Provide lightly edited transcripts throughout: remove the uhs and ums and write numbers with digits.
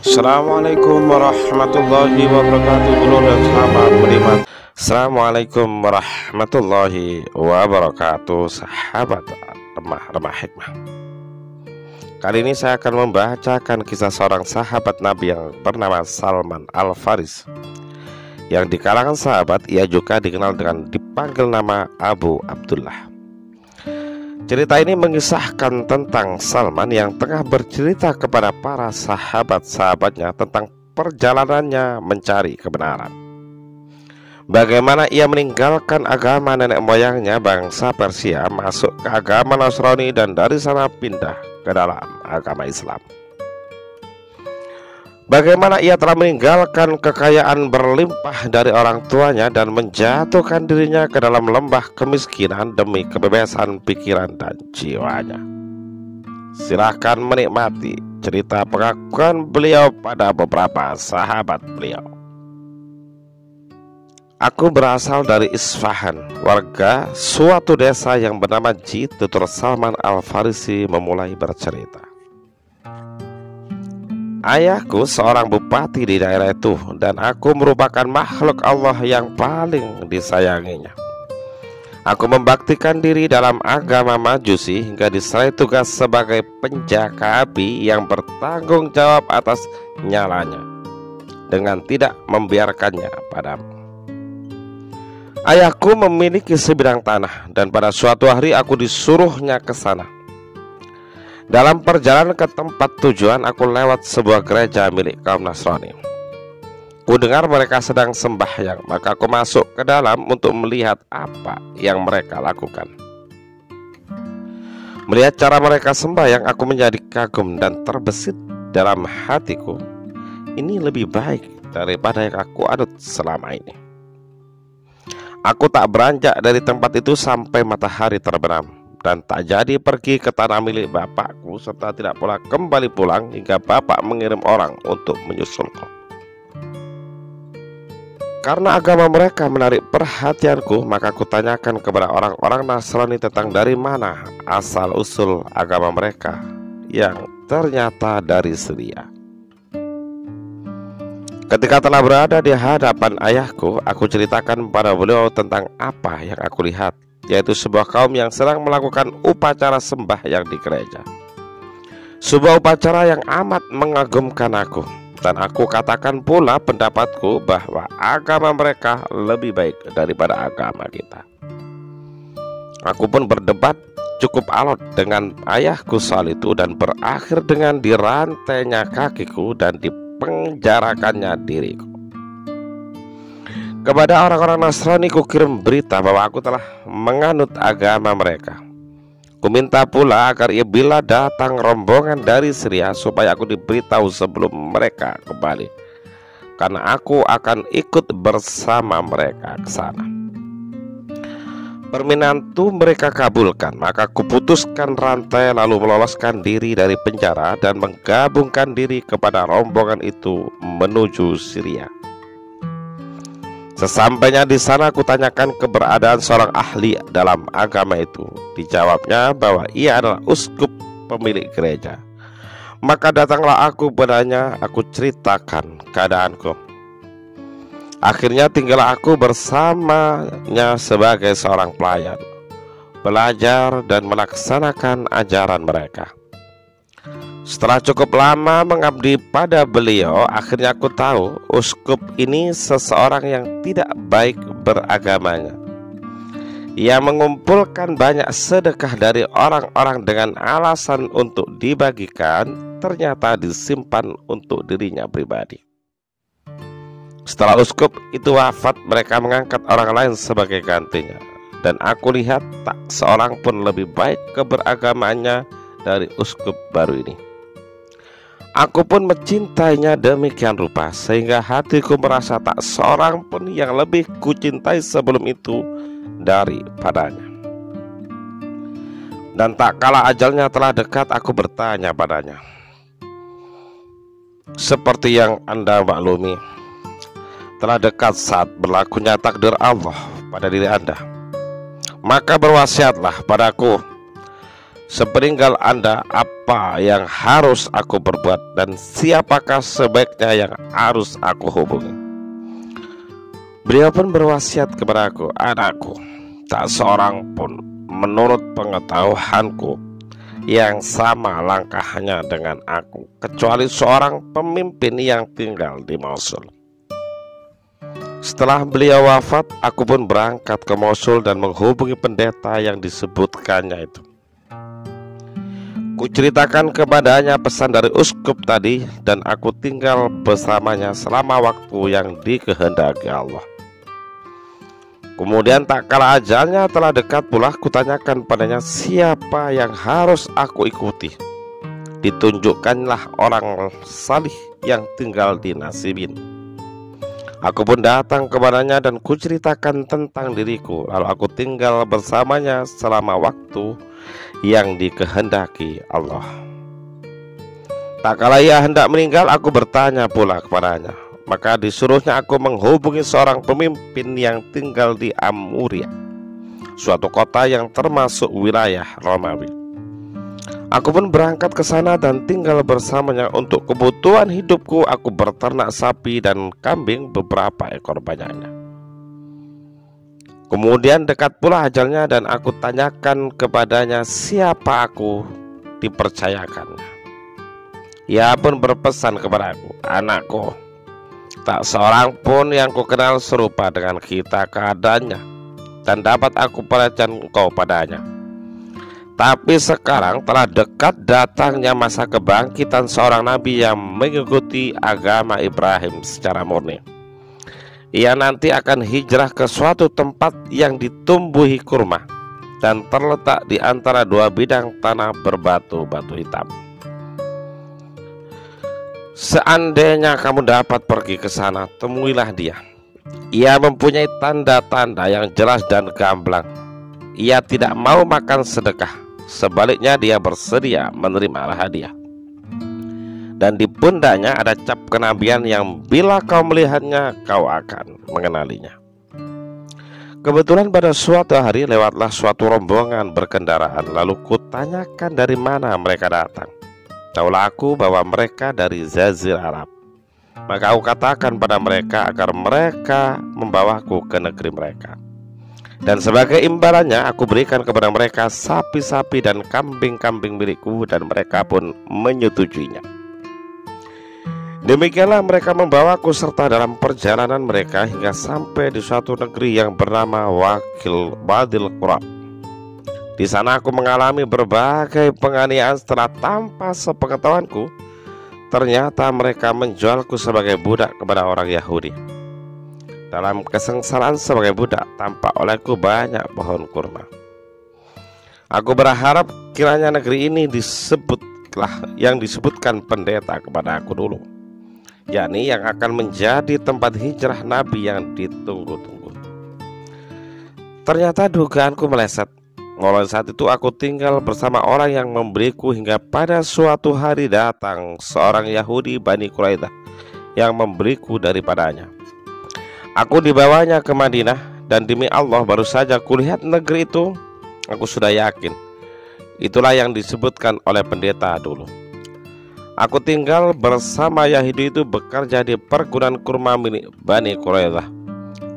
Assalamualaikum warahmatullahi wabarakatuh. Dulu dan selamat menikmati. Assalamualaikum warahmatullahi wabarakatuh. Sahabat remah hikmah. Kali ini saya akan membacakan kisah seorang sahabat Nabi yang bernama Salman Al-Faris. Yang di kalangan sahabat ia juga dikenal dengan dipanggil nama Abu Abdullah. Cerita ini mengisahkan tentang Salman yang tengah bercerita kepada para sahabat-sahabatnya tentang perjalanannya mencari kebenaran. Bagaimana ia meninggalkan agama nenek moyangnya bangsa Persia, masuk ke agama Nasrani, dan dari sana pindah ke dalam agama Islam. Bagaimana ia telah meninggalkan kekayaan berlimpah dari orang tuanya dan menjatuhkan dirinya ke dalam lembah kemiskinan demi kebebasan pikiran dan jiwanya. Silahkan menikmati cerita pengakuan beliau pada beberapa sahabat beliau. Aku berasal dari Isfahan, warga suatu desa yang bernama Ji. Tutur Salman Al-Farisi memulai bercerita. Ayahku seorang bupati di daerah itu, dan aku merupakan makhluk Allah yang paling disayanginya. Aku membaktikan diri dalam agama Majusi hingga diserai tugas sebagai penjaga api yang bertanggung jawab atas nyalanya dengan tidak membiarkannya padamu. Ayahku memiliki sebidang tanah, dan pada suatu hari aku disuruhnya ke sana. Dalam perjalanan ke tempat tujuan, aku lewat sebuah gereja milik kaum Nasrani. Ku dengar mereka sedang sembahyang, maka aku masuk ke dalam untuk melihat apa yang mereka lakukan. Melihat cara mereka sembahyang, aku menjadi kagum dan terbesit dalam hatiku. Ini lebih baik daripada yang aku anut selama ini. Aku tak beranjak dari tempat itu sampai matahari terbenam, dan tak jadi pergi ke tanah milik bapakku, serta tidak pula kembali pulang hingga bapak mengirim orang untuk menyusulku. Karena agama mereka menarik perhatianku, maka aku tanyakan kepada orang-orang Nasrani tentang dari mana asal-usul agama mereka, yang ternyata dari Syria. Ketika telah berada di hadapan ayahku, aku ceritakan pada beliau tentang apa yang aku lihat, yaitu sebuah kaum yang sedang melakukan upacara sembahyang di gereja. Sebuah upacara yang amat mengagumkan aku, dan aku katakan pula pendapatku bahwa agama mereka lebih baik daripada agama kita. Aku pun berdebat cukup alot dengan ayahku soal itu, dan berakhir dengan dirantainya kakiku dan dipenjarakannya diriku. Kepada orang-orang Nasrani ku kirim berita bahwa aku telah menganut agama mereka. Ku minta pula agar bila datang rombongan dari Syria supaya aku diberitahu sebelum mereka kembali, karena aku akan ikut bersama mereka ke sana. Permintaan itu mereka kabulkan, maka ku putuskan rantai lalu meloloskan diri dari penjara dan menggabungkan diri kepada rombongan itu menuju Syria. Sesampainya di sana, aku tanyakan keberadaan seorang ahli dalam agama itu. Dijawabnya bahwa ia adalah uskup pemilik gereja. Maka datanglah aku padanya, aku ceritakan keadaanku. Akhirnya tinggallah aku bersamanya sebagai seorang pelayan, belajar dan melaksanakan ajaran mereka. Setelah cukup lama mengabdi pada beliau, akhirnya aku tahu uskup ini seseorang yang tidak baik beragamanya. Ia mengumpulkan banyak sedekah dari orang-orang dengan alasan untuk dibagikan, ternyata disimpan untuk dirinya pribadi. Setelah uskup itu wafat, mereka mengangkat orang lain sebagai gantinya, dan aku lihat tak seorang pun lebih baik keberagamannya dari uskup baru ini. Aku pun mencintainya demikian rupa, sehingga hatiku merasa tak seorang pun yang lebih kucintai sebelum itu daripadanya. Dan tak kala ajalnya telah dekat, aku bertanya padanya, seperti yang Anda maklumi, telah dekat saat berlakunya takdir Allah pada diri Anda. Maka berwasiatlah padaku Sepeninggal Anda, apa yang harus aku perbuat dan siapakah sebaiknya yang harus aku hubungi? Beliau pun berwasiat kepada aku, anakku, tak seorang pun menurut pengetahuanku yang sama langkahnya dengan aku, kecuali seorang pemimpin yang tinggal di Mosul. Setelah beliau wafat, aku pun berangkat ke Mosul dan menghubungi pendeta yang disebutkannya itu. Kuceritakan kepadanya pesan dari uskup tadi, dan aku tinggal bersamanya selama waktu yang dikehendaki Allah. Kemudian tak kala ajalnya telah dekat pula, kutanyakan padanya siapa yang harus aku ikuti. Ditunjukkanlah orang salih yang tinggal di Nasibin. Aku pun datang kepadanya dan kuceritakan tentang diriku, lalu aku tinggal bersamanya selama waktu yang dikehendaki Allah. Tak kala ia hendak meninggal, aku bertanya pula kepadanya. Maka disuruhnya aku menghubungi seorang pemimpin yang tinggal di Amuria, suatu kota yang termasuk wilayah Romawi. Aku pun berangkat ke sana dan tinggal bersamanya. Untuk kebutuhan hidupku, aku berternak sapi dan kambing beberapa ekor banyaknya. Kemudian dekat pula ajalnya dan aku tanyakan kepadanya siapa aku dipercayakannya. Ia pun berpesan kepadaku, anakku, tak seorang pun yang kukenal serupa dengan kita keadaannya dan dapat aku percayakan engkau padanya. Tapi sekarang telah dekat datangnya masa kebangkitan seorang nabi yang mengikuti agama Ibrahim secara murni. Ia nanti akan hijrah ke suatu tempat yang ditumbuhi kurma dan terletak di antara dua bidang tanah berbatu-batu hitam. Seandainya kamu dapat pergi ke sana, temuilah dia. Ia mempunyai tanda-tanda yang jelas dan gamblang. Ia tidak mau makan sedekah, sebaliknya dia bersedia menerima hadiah. Dan di pundaknya ada cap kenabian yang bila kau melihatnya, kau akan mengenalinya. Kebetulan pada suatu hari lewatlah suatu rombongan berkendaraan. Lalu kutanyakan dari mana mereka datang. Taulah aku bahwa mereka dari Jazirah Arab. Maka aku katakan pada mereka agar mereka membawaku ke negeri mereka. Dan sebagai imbalannya aku berikan kepada mereka sapi-sapi dan kambing-kambing milikku, dan mereka pun menyetujuinya. Demikianlah mereka membawaku serta dalam perjalanan mereka hingga sampai di suatu negeri yang bernama Wadil Qura. Di sana aku mengalami berbagai penganiayaan setelah tanpa sepengetahuanku. Ternyata mereka menjualku sebagai budak kepada orang Yahudi. Dalam kesengsaraan sebagai budak, tampak olehku banyak pohon kurma. Aku berharap kiranya negeri ini disebutlah yang disebutkan pendeta kepada aku dulu, yakni yang akan menjadi tempat hijrah Nabi yang ditunggu-tunggu. Ternyata dugaanku meleset. Mulai saat itu aku tinggal bersama orang yang memberiku hingga pada suatu hari datang seorang Yahudi Bani Quraidah yang memberiku daripadanya. Aku dibawanya ke Madinah, dan demi Allah baru saja kulihat negeri itu, aku sudah yakin itulah yang disebutkan oleh pendeta dulu. Aku tinggal bersama Yahudi itu bekerja di perkebunan kurma milik Bani Quraidah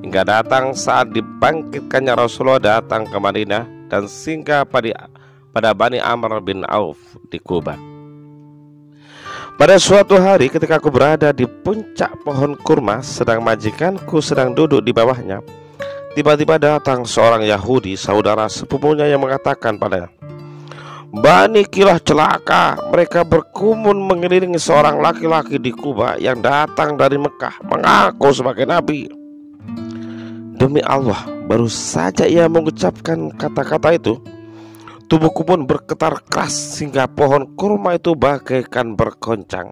hingga datang saat dibangkitkannya Rasulullah datang ke Madinah dan singgah pada Bani Amr bin Auf di Kuba. Pada suatu hari ketika aku berada di puncak pohon kurma, sedang majikanku sedang duduk di bawahnya, tiba-tiba datang seorang Yahudi saudara sepupunya yang mengatakan padanya, Bani Kilah celaka, mereka berkumun mengelilingi seorang laki-laki di Kuba yang datang dari Mekah mengaku sebagai nabi. Demi Allah, baru saja ia mengucapkan kata-kata itu, tubuhku pun bergetar keras sehingga pohon kurma itu bagaikan bergoncang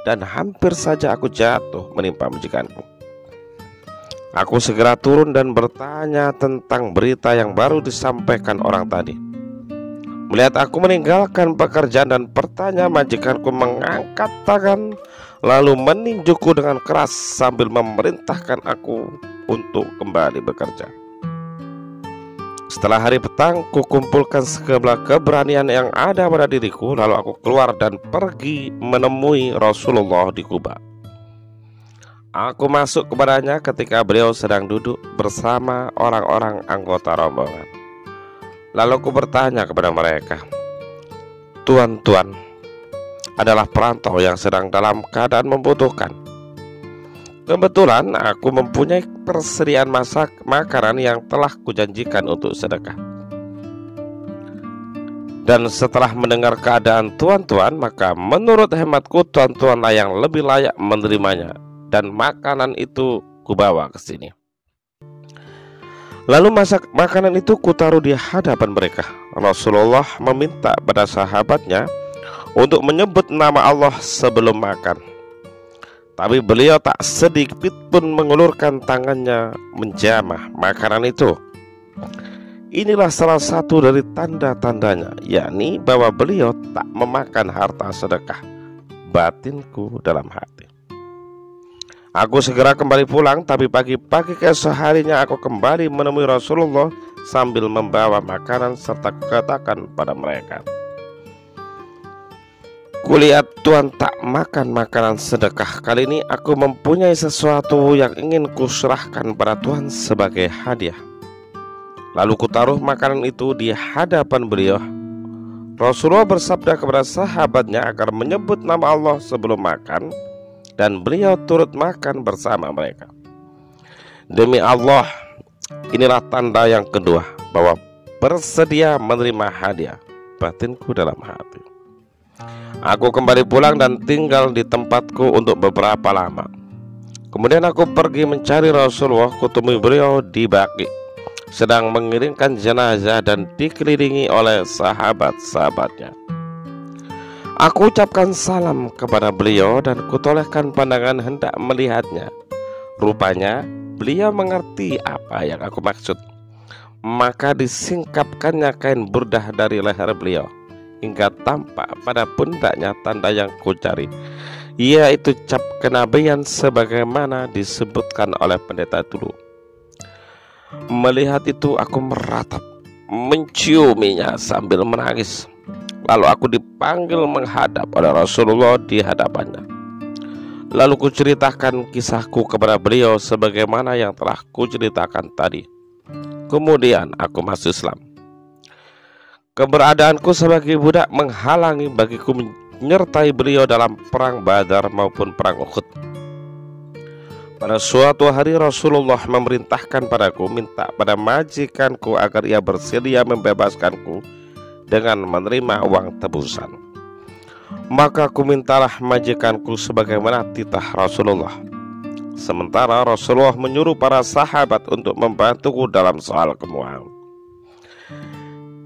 dan hampir saja aku jatuh menimpa majikanku. Aku segera turun dan bertanya tentang berita yang baru disampaikan orang tadi. Melihat aku meninggalkan pekerjaan dan bertanya, majikanku mengangkat tangan lalu meninjuku dengan keras sambil memerintahkan aku untuk kembali bekerja. Setelah hari petang, kukumpulkan segala keberanian yang ada pada diriku, lalu aku keluar dan pergi menemui Rasulullah di Quba. Aku masuk kepadanya ketika beliau sedang duduk bersama orang-orang anggota rombongan. Lalu aku bertanya kepada mereka, "Tuan-tuan adalah perantau yang sedang dalam keadaan membutuhkan. Kebetulan aku mempunyai persediaan makanan yang telah kujanjikan untuk sedekah. Dan setelah mendengar keadaan tuan-tuan, maka menurut hematku tuan-tuanlah yang lebih layak menerimanya, dan makanan itu kubawa ke sini." Lalu makanan itu kutaruh di hadapan mereka. Rasulullah meminta pada sahabatnya untuk menyebut nama Allah sebelum makan. Tapi beliau tak sedikit pun mengulurkan tangannya menjamah makanan itu. Inilah salah satu dari tanda-tandanya, yakni bahwa beliau tak memakan harta sedekah. Batinku dalam hati. Aku segera kembali pulang, tapi pagi-pagi keesok harinya aku kembali menemui Rasulullah sambil membawa makanan serta kukatakan pada mereka, "Kulihat Tuhan tak makan makanan sedekah. Kali ini aku mempunyai sesuatu yang ingin kuserahkan pada Tuhan sebagai hadiah." Lalu kutaruh makanan itu di hadapan beliau. Rasulullah bersabda kepada sahabatnya agar menyebut nama Allah sebelum makan, dan beliau turut makan bersama mereka. Demi Allah, inilah tanda yang kedua bahwa bersedia menerima hadiah. Batinku dalam hati. Aku kembali pulang dan tinggal di tempatku untuk beberapa lama. Kemudian aku pergi mencari Rasulullah. Kutemui beliau di Baqi, sedang mengiringkan jenazah dan dikelilingi oleh sahabat-sahabatnya. Aku ucapkan salam kepada beliau dan kutolehkan pandangan hendak melihatnya. Rupanya beliau mengerti apa yang aku maksud. Maka disingkapkannya kain burdah dari leher beliau hingga tampak pada pundaknya tanda yang kucari, yaitu cap kenabian sebagaimana disebutkan oleh pendeta dulu. Melihat itu aku meratap, menciuminya sambil menangis. Lalu aku dipanggil menghadap pada Rasulullah di hadapannya. Lalu kuceritakan kisahku kepada beliau sebagaimana yang telah kuceritakan tadi. Kemudian aku masuk Islam. Keberadaanku sebagai budak menghalangi bagiku menyertai beliau dalam perang Badar maupun perang Uhud. Pada suatu hari Rasulullah memerintahkan padaku minta pada majikanku agar ia bersedia membebaskanku dengan menerima uang tebusan. Maka ku mintalah majikanku sebagaimana titah Rasulullah. Sementara Rasulullah menyuruh para sahabat untuk membantuku dalam soal kemuan.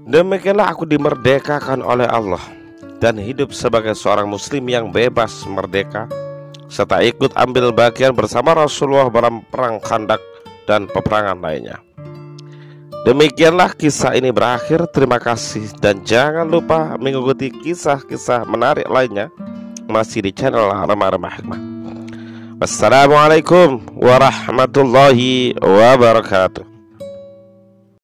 Demikianlah aku dimerdekakan oleh Allah dan hidup sebagai seorang muslim yang bebas merdeka, serta ikut ambil bagian bersama Rasulullah dalam perang Khandak dan peperangan lainnya. Demikianlah kisah ini berakhir. Terima kasih dan jangan lupa mengikuti kisah-kisah menarik lainnya masih di channel Remah-Remah Hikmah. Wassalamualaikum warahmatullahi wabarakatuh.